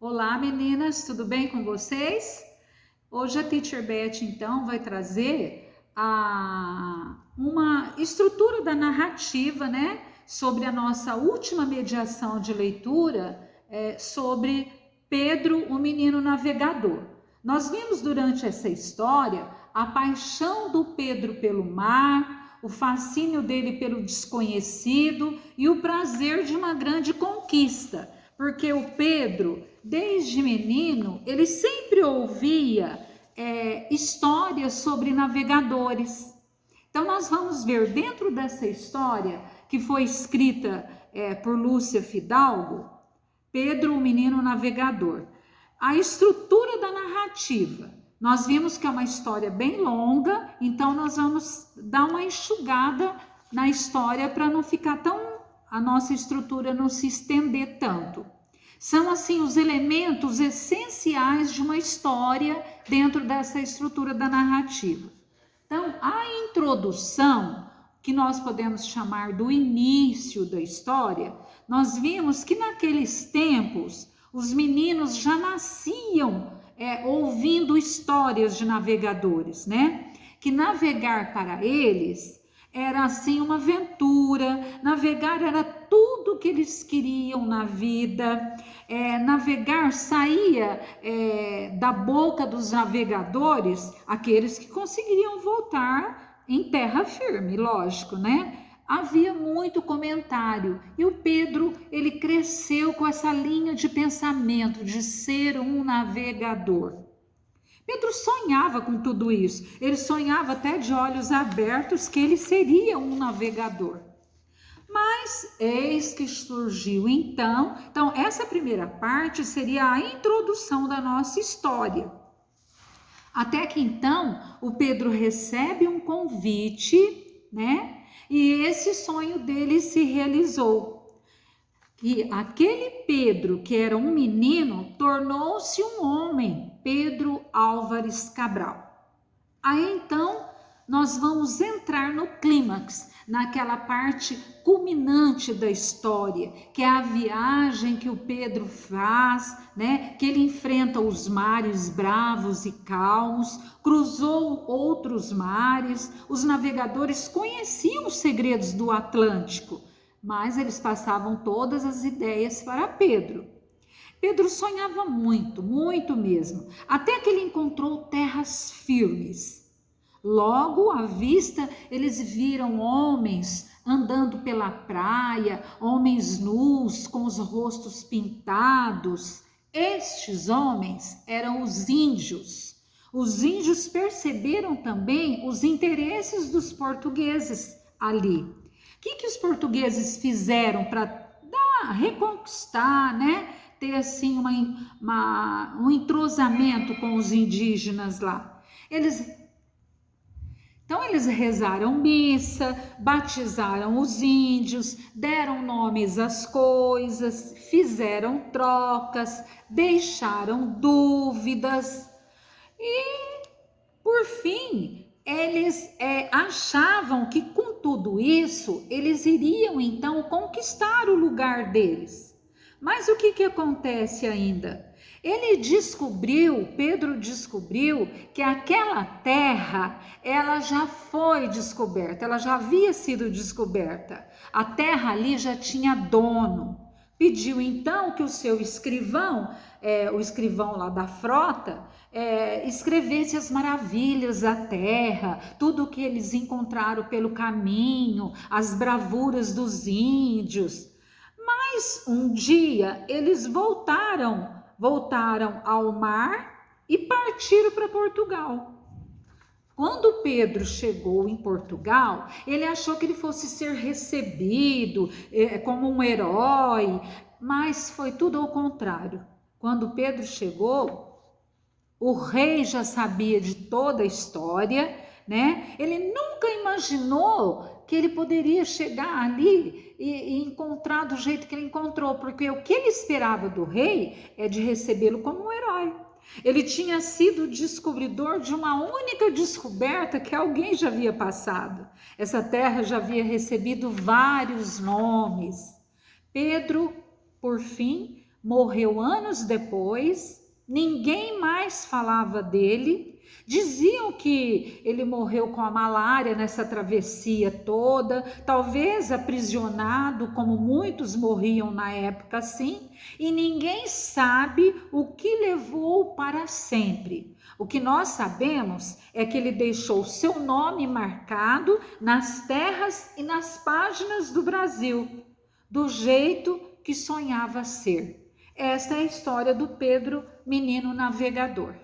Olá meninas, tudo bem com vocês? Hoje a Teacher Beth então vai trazer uma estrutura da narrativa, né? Sobre a nossa última mediação de leitura, sobre Pedro, o menino navegador. Nós vimos durante essa história a paixão do Pedro pelo mar, o fascínio dele pelo desconhecido e o prazer de uma grande conquista. Porque o Pedro, desde menino, ele sempre ouvia histórias sobre navegadores. Então, nós vamos ver dentro dessa história, que foi escrita por Lúcia Fidalgo, Pedro, o menino navegador, a estrutura da narrativa. Nós vimos que é uma história bem longa, então nós vamos dar uma enxugada na história para não ficar a nossa estrutura não se estender tanto. São assim os elementos essenciais de uma história dentro dessa estrutura da narrativa. Então, a introdução, que nós podemos chamar do início da história, nós vimos que naqueles tempos os meninos já nasciam ouvindo histórias de navegadores, né? Que navegar para eles era assim uma aventura, navegar era tudo que eles queriam na vida, navegar saía da boca dos navegadores aqueles que conseguiriam voltar em terra firme, lógico, né? Havia muito comentário e o Pedro, ele cresceu com essa linha de pensamento de ser um navegador. Pedro sonhava com tudo isso, ele sonhava até de olhos abertos que ele seria um navegador. Mas eis que surgiu então essa primeira parte seria a introdução da nossa história. Até que então o Pedro recebe um convite, né? E esse sonho dele se realizou. E aquele Pedro, que era um menino, tornou-se um homem, Pedro Álvares Cabral. Aí então nós vamos entrar no clímax, naquela parte culminante da história, que é a viagem que o Pedro faz, né? Que ele enfrenta os mares bravos e calmos, cruzou outros mares, os navegadores conheciam os segredos do Atlântico, mas eles passavam todas as ideias para Pedro. Pedro sonhava muito, muito mesmo, até que ele encontrou terras firmes. Logo à vista, eles viram homens andando pela praia, homens nus, com os rostos pintados. Estes homens eram os índios. Os índios perceberam também os interesses dos portugueses ali. O que os portugueses fizeram para reconquistar, né? Ter assim um entrosamento com os indígenas lá? Então eles rezaram missa, batizaram os índios, deram nomes às coisas, fizeram trocas, deixaram dúvidas e, por fim, eles achavam que com tudo isso eles iriam então conquistar o lugar deles. Mas o que acontece ainda? Pedro descobriu que aquela terra, ela já foi descoberta, ela já havia sido descoberta. A terra ali já tinha dono. Pediu então que o seu escrivão, o escrivão lá da frota, escrevesse as maravilhas da terra, tudo o que eles encontraram pelo caminho, as bravuras dos índios. Mas um dia eles voltaram ao mar e partiram para Portugal. Quando Pedro chegou em Portugal, ele achou que ele fosse ser recebido como um herói, mas foi tudo ao contrário. Quando Pedro chegou, o rei já sabia de toda a história, né? Ele nunca imaginou que ele poderia chegar ali e encontrar do jeito que ele encontrou, porque o que ele esperava do rei é de recebê-lo como um herói. Ele tinha sido descobridor de uma única descoberta que alguém já havia passado. Essa terra já havia recebido vários nomes. Pedro, por fim, Morreu anos depois, ninguém mais falava dele. Diziam que ele morreu com a malária nessa travessia toda, talvez aprisionado, como muitos morriam na época assim, e ninguém sabe o que levou para sempre. O que nós sabemos é que ele deixou seu nome marcado nas terras e nas páginas do Brasil, do jeito que sonhava ser. Esta é a história do Pedro, menino navegador.